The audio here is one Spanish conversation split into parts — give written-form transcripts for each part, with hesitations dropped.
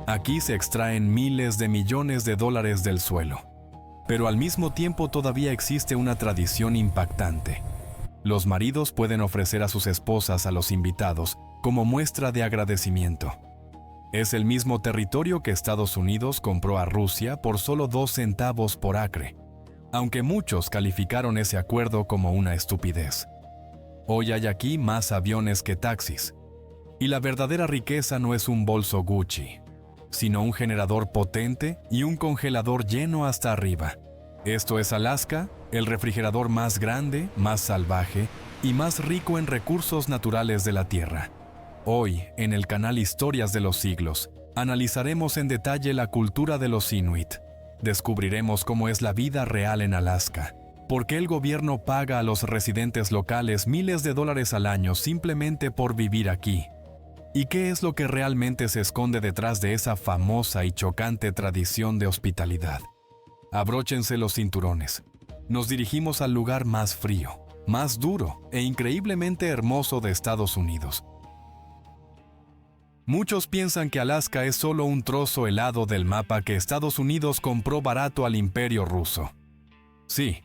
Aquí se extraen miles de millones de dólares del suelo. Pero al mismo tiempo todavía existe una tradición impactante. Los maridos pueden ofrecer a sus esposas a los invitados como muestra de agradecimiento. Es el mismo territorio que Estados Unidos compró a Rusia por solo 2 centavos por acre, aunque muchos calificaron ese acuerdo como una estupidez. Hoy hay aquí más aviones que taxis, y la verdadera riqueza no es un bolso Gucci, sino un generador potente y un congelador lleno hasta arriba. Esto es Alaska, el refrigerador más grande, más salvaje y más rico en recursos naturales de la Tierra. Hoy, en el canal Historias de los Siglos, analizaremos en detalle la cultura de los Inuit. Descubriremos cómo es la vida real en Alaska, por qué el gobierno paga a los residentes locales miles de dólares al año simplemente por vivir aquí, y qué es lo que realmente se esconde detrás de esa famosa y chocante tradición de hospitalidad. Abróchense los cinturones. Nos dirigimos al lugar más frío, más duro e increíblemente hermoso de Estados Unidos. Muchos piensan que Alaska es solo un trozo helado del mapa que Estados Unidos compró barato al Imperio Ruso. Sí,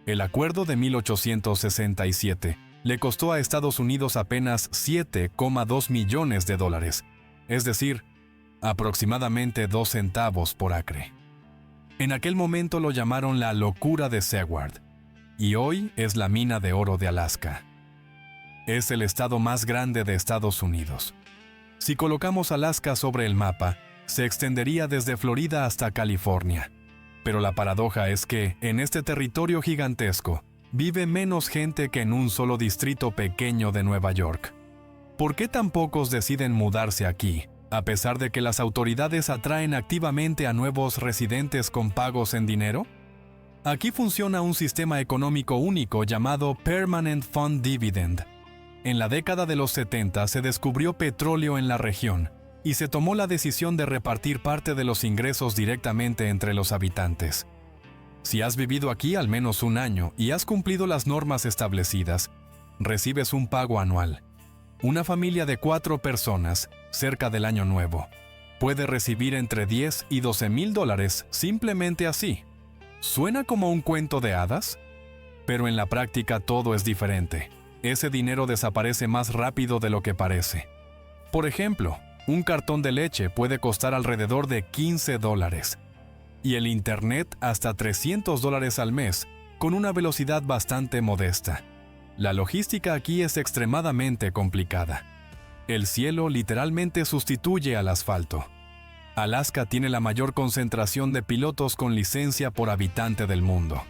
el acuerdo de 1867 le costó a Estados Unidos apenas 7,2 millones de dólares, es decir, aproximadamente 2 centavos por acre. En aquel momento lo llamaron la locura de Seward, y hoy es la mina de oro de Alaska. Es el estado más grande de Estados Unidos. Si colocamos Alaska sobre el mapa, se extendería desde Florida hasta California. Pero la paradoja es que, en este territorio gigantesco, vive menos gente que en un solo distrito pequeño de Nueva York. ¿Por qué tan pocos deciden mudarse aquí, a pesar de que las autoridades atraen activamente a nuevos residentes con pagos en dinero? Aquí funciona un sistema económico único llamado Permanent Fund Dividend. En la década de los 70 se descubrió petróleo en la región y se tomó la decisión de repartir parte de los ingresos directamente entre los habitantes. Si has vivido aquí al menos un año y has cumplido las normas establecidas, recibes un pago anual. Una familia de 4 personas, cerca del Año Nuevo, puede recibir entre 10 y 12 mil dólares simplemente así. ¿Suena como un cuento de hadas? Pero en la práctica todo es diferente. Ese dinero desaparece más rápido de lo que parece. Por ejemplo, un cartón de leche puede costar alrededor de 15 dólares. Y el Internet hasta 300 dólares al mes, con una velocidad bastante modesta. La logística aquí es extremadamente complicada. El cielo literalmente sustituye al asfalto. Alaska tiene la mayor concentración de pilotos con licencia por habitante del mundo.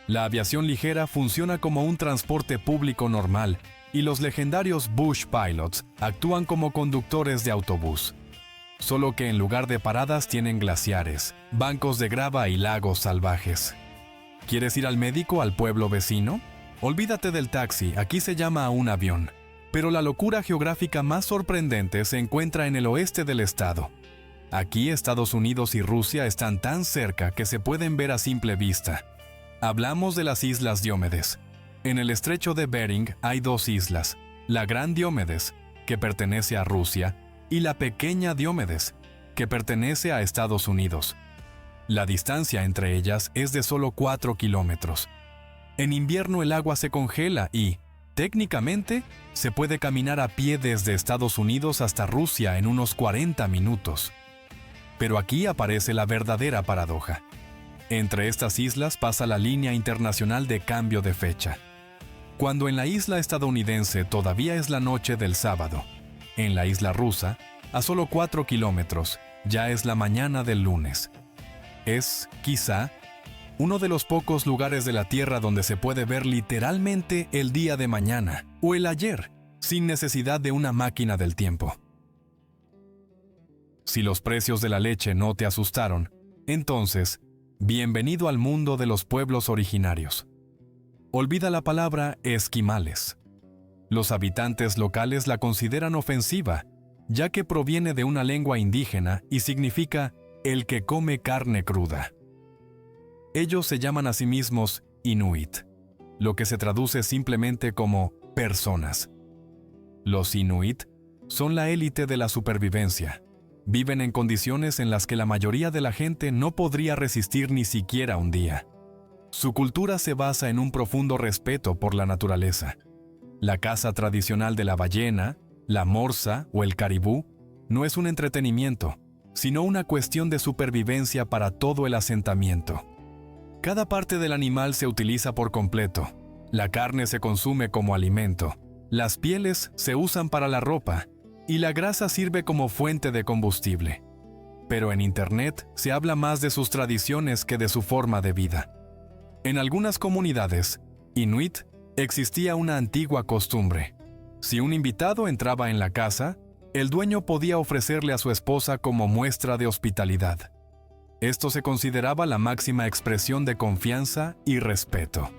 La aviación ligera funciona como un transporte público normal y los legendarios Bush Pilots actúan como conductores de autobús. Solo que en lugar de paradas tienen glaciares, bancos de grava y lagos salvajes. ¿Quieres ir al médico al pueblo vecino? Olvídate del taxi, aquí se llama a un avión. Pero la locura geográfica más sorprendente se encuentra en el oeste del estado. Aquí Estados Unidos y Rusia están tan cerca que se pueden ver a simple vista. Hablamos de las Islas Diómedes. En el estrecho de Bering hay 2 islas, la Gran Diómedes, que pertenece a Rusia, y la Pequeña Diómedes, que pertenece a Estados Unidos. La distancia entre ellas es de solo 4 kilómetros. En invierno el agua se congela y, técnicamente, se puede caminar a pie desde Estados Unidos hasta Rusia en unos 40 minutos. Pero aquí aparece la verdadera paradoja. Entre estas islas pasa la línea internacional de cambio de fecha. Cuando en la isla estadounidense todavía es la noche del sábado, en la isla rusa, a solo 4 kilómetros, ya es la mañana del lunes. Es, quizá, uno de los pocos lugares de la Tierra donde se puede ver literalmente el día de mañana o el ayer, sin necesidad de una máquina del tiempo. Si los precios de la leche no te asustaron, entonces, bienvenido al mundo de los pueblos originarios. Olvida la palabra esquimales. Los habitantes locales la consideran ofensiva, ya que proviene de una lengua indígena y significa el que come carne cruda. Ellos se llaman a sí mismos Inuit, lo que se traduce simplemente como personas. Los Inuit son la élite de la supervivencia. Viven en condiciones en las que la mayoría de la gente no podría resistir ni siquiera un día. Su cultura se basa en un profundo respeto por la naturaleza. La caza tradicional de la ballena, la morsa o el caribú no es un entretenimiento, sino una cuestión de supervivencia para todo el asentamiento. Cada parte del animal se utiliza por completo. La carne se consume como alimento, las pieles se usan para la ropa y la grasa sirve como fuente de combustible. Pero en Internet se habla más de sus tradiciones que de su forma de vida. En algunas comunidades, inuit, existía una antigua costumbre. Si un invitado entraba en la casa, el dueño podía ofrecerle a su esposa como muestra de hospitalidad. Esto se consideraba la máxima expresión de confianza y respeto.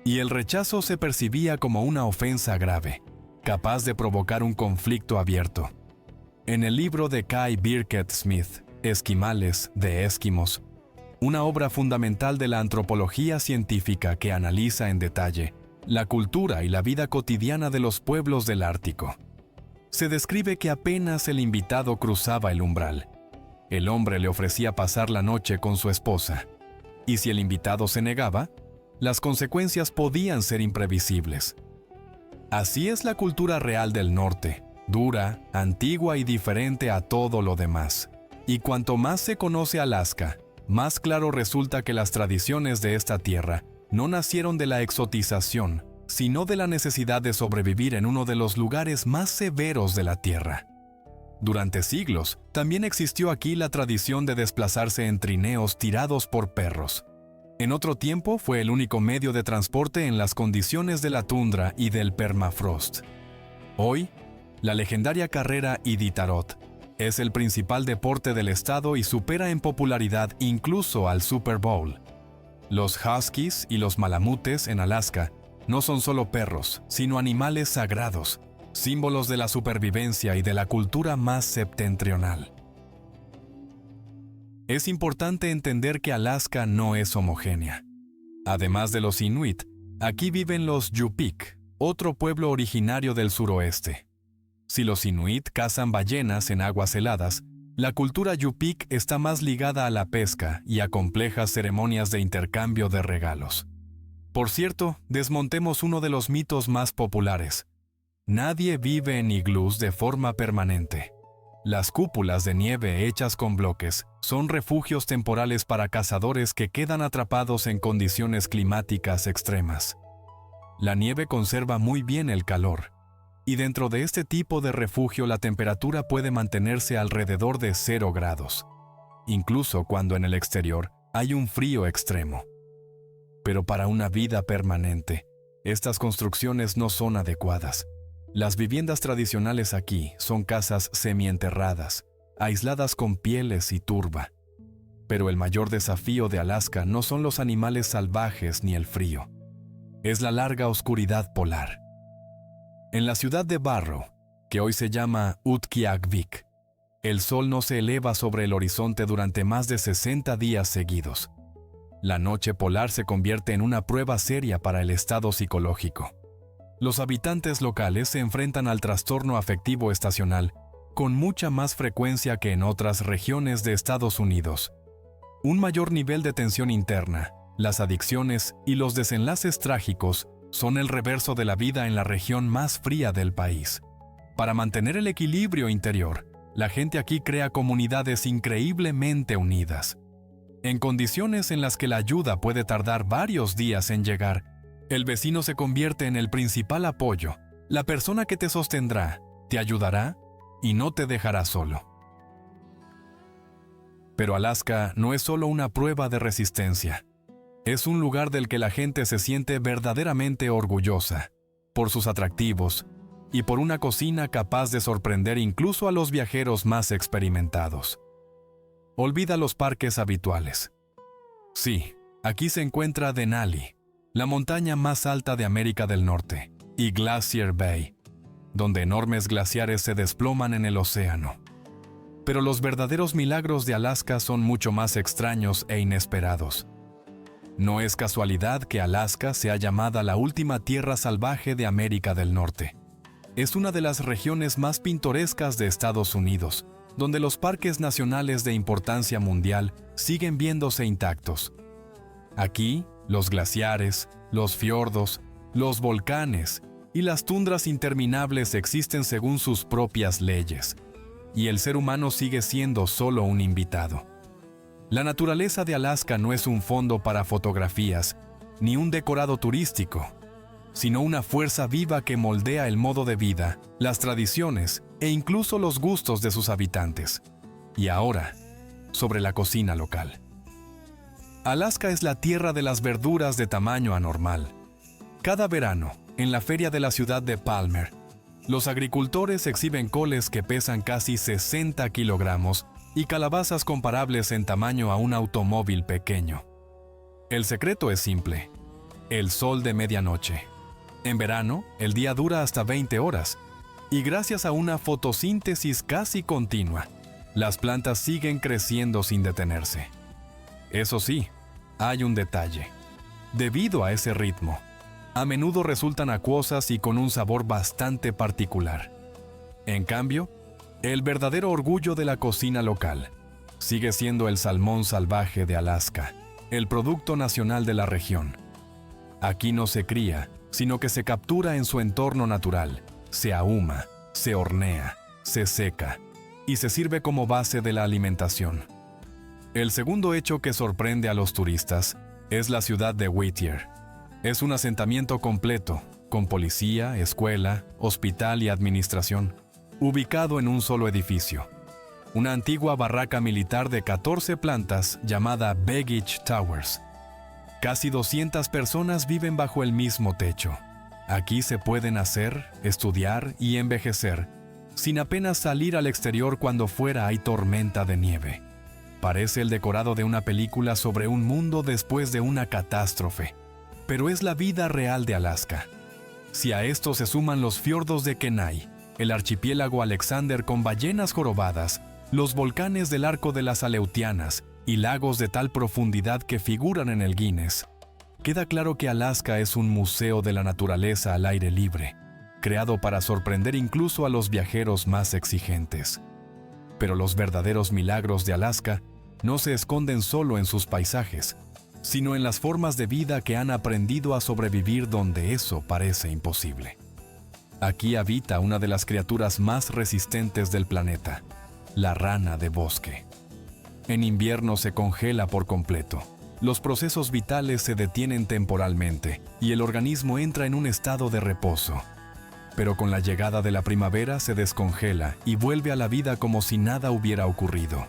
Y el rechazo se percibía como una ofensa grave, capaz de provocar un conflicto abierto. En el libro de Kai Birkett Smith, Esquimales de Eskimos, una obra fundamental de la antropología científica que analiza en detalle la cultura y la vida cotidiana de los pueblos del Ártico, se describe que apenas el invitado cruzaba el umbral, el hombre le ofrecía pasar la noche con su esposa, y si el invitado se negaba, las consecuencias podían ser imprevisibles. Así es la cultura real del norte, dura, antigua y diferente a todo lo demás. Y cuanto más se conoce Alaska, más claro resulta que las tradiciones de esta tierra no nacieron de la exotización, sino de la necesidad de sobrevivir en uno de los lugares más severos de la tierra. Durante siglos, también existió aquí la tradición de desplazarse en trineos tirados por perros. En otro tiempo fue el único medio de transporte en las condiciones de la tundra y del permafrost. Hoy, la legendaria carrera Iditarod es el principal deporte del estado y supera en popularidad incluso al Super Bowl. Los huskies y los malamutes en Alaska no son solo perros, sino animales sagrados, símbolos de la supervivencia y de la cultura más septentrional. Es importante entender que Alaska no es homogénea. Además de los inuit, aquí viven los Yupik, otro pueblo originario del suroeste. Si los inuit cazan ballenas en aguas heladas, la cultura Yupik está más ligada a la pesca y a complejas ceremonias de intercambio de regalos. Por cierto, desmontemos uno de los mitos más populares. Nadie vive en iglús de forma permanente. Las cúpulas de nieve hechas con bloques son refugios temporales para cazadores que quedan atrapados en condiciones climáticas extremas. La nieve conserva muy bien el calor, y dentro de este tipo de refugio la temperatura puede mantenerse alrededor de 0 grados, incluso cuando en el exterior hay un frío extremo. Pero para una vida permanente, estas construcciones no son adecuadas. Las viviendas tradicionales aquí son casas semienterradas, aisladas con pieles y turba. Pero el mayor desafío de Alaska no son los animales salvajes ni el frío. Es la larga oscuridad polar. En la ciudad de Barrow, que hoy se llama Utqiagvik, el sol no se eleva sobre el horizonte durante más de 60 días seguidos. La noche polar se convierte en una prueba seria para el estado psicológico. Los habitantes locales se enfrentan al trastorno afectivo estacional con mucha más frecuencia que en otras regiones de Estados Unidos. Un mayor nivel de tensión interna, las adicciones y los desenlaces trágicos son el reverso de la vida en la región más fría del país. Para mantener el equilibrio interior, la gente aquí crea comunidades increíblemente unidas. En condiciones en las que la ayuda puede tardar varios días en llegar, el vecino se convierte en el principal apoyo, la persona que te sostendrá, te ayudará y no te dejará solo. Pero Alaska no es solo una prueba de resistencia. Es un lugar del que la gente se siente verdaderamente orgullosa, por sus atractivos y por una cocina capaz de sorprender incluso a los viajeros más experimentados. Olvida los parques habituales. Sí, aquí se encuentra Denali, la montaña más alta de América del Norte, y Glacier Bay, donde enormes glaciares se desploman en el océano. Pero los verdaderos milagros de Alaska son mucho más extraños e inesperados. No es casualidad que Alaska sea llamada la última tierra salvaje de América del Norte. Es una de las regiones más pintorescas de Estados Unidos, donde los parques nacionales de importancia mundial siguen viéndose intactos. Aquí, los glaciares, los fiordos, los volcanes y las tundras interminables existen según sus propias leyes, y el ser humano sigue siendo solo un invitado. La naturaleza de Alaska no es un fondo para fotografías, ni un decorado turístico, sino una fuerza viva que moldea el modo de vida, las tradiciones e incluso los gustos de sus habitantes. Y ahora, sobre la cocina local. Alaska es la tierra de las verduras de tamaño anormal. Cada verano, en la feria de la ciudad de Palmer, los agricultores exhiben coles que pesan casi 60 kilogramos y calabazas comparables en tamaño a un automóvil pequeño. El secreto es simple: el sol de medianoche. En verano, el día dura hasta 20 horas, y gracias a una fotosíntesis casi continua, las plantas siguen creciendo sin detenerse. Eso sí, hay un detalle. Debido a ese ritmo, a menudo resultan acuosas y con un sabor bastante particular. En cambio, el verdadero orgullo de la cocina local sigue siendo el salmón salvaje de Alaska, el producto nacional de la región. Aquí no se cría, sino que se captura en su entorno natural, se ahuma, se hornea, se seca y se sirve como base de la alimentación. El segundo hecho que sorprende a los turistas es la ciudad de Whittier. Es un asentamiento completo, con policía, escuela, hospital y administración, ubicado en un solo edificio. Una antigua barraca militar de 14 plantas llamada Baggage Towers. Casi 200 personas viven bajo el mismo techo. Aquí se puede nacer, estudiar y envejecer, sin apenas salir al exterior cuando fuera hay tormenta de nieve. Parece el decorado de una película sobre un mundo después de una catástrofe, pero es la vida real de Alaska. Si a esto se suman los fiordos de Kenai, el archipiélago Alexander con ballenas jorobadas, los volcanes del arco de las Aleutianas y lagos de tal profundidad que figuran en el Guinness, queda claro que Alaska es un museo de la naturaleza al aire libre, creado para sorprender incluso a los viajeros más exigentes. Pero los verdaderos milagros de Alaska no se esconden solo en sus paisajes, sino en las formas de vida que han aprendido a sobrevivir donde eso parece imposible. Aquí habita una de las criaturas más resistentes del planeta, la rana de bosque. En invierno se congela por completo. Los procesos vitales se detienen temporalmente y el organismo entra en un estado de reposo. Pero con la llegada de la primavera se descongela y vuelve a la vida como si nada hubiera ocurrido.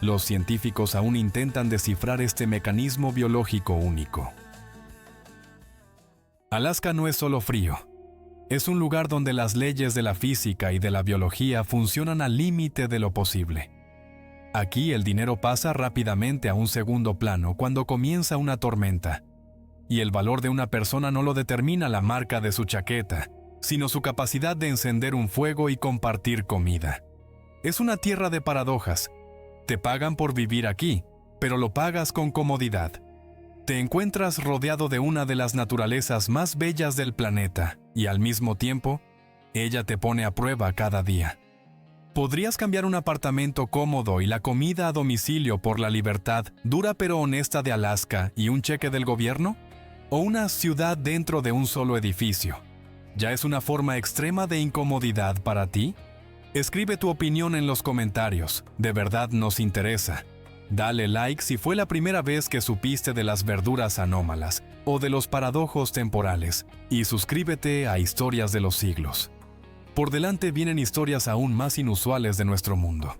Los científicos aún intentan descifrar este mecanismo biológico único. Alaska no es solo frío. Es un lugar donde las leyes de la física y de la biología funcionan al límite de lo posible. Aquí el dinero pasa rápidamente a un segundo plano cuando comienza una tormenta. Y el valor de una persona no lo determina la marca de su chaqueta, sino su capacidad de encender un fuego y compartir comida. Es una tierra de paradojas. Te pagan por vivir aquí, pero lo pagas con comodidad. Te encuentras rodeado de una de las naturalezas más bellas del planeta y al mismo tiempo, ella te pone a prueba cada día. ¿Podrías cambiar un apartamento cómodo y la comida a domicilio por la libertad dura pero honesta de Alaska y un cheque del gobierno? ¿O una ciudad dentro de un solo edificio? ¿Ya es una forma extrema de incomodidad para ti? Escribe tu opinión en los comentarios, de verdad nos interesa. Dale like si fue la primera vez que supiste de las verduras anómalas o de los paradojos temporales, y suscríbete a Historias de los Siglos. Por delante vienen historias aún más inusuales de nuestro mundo.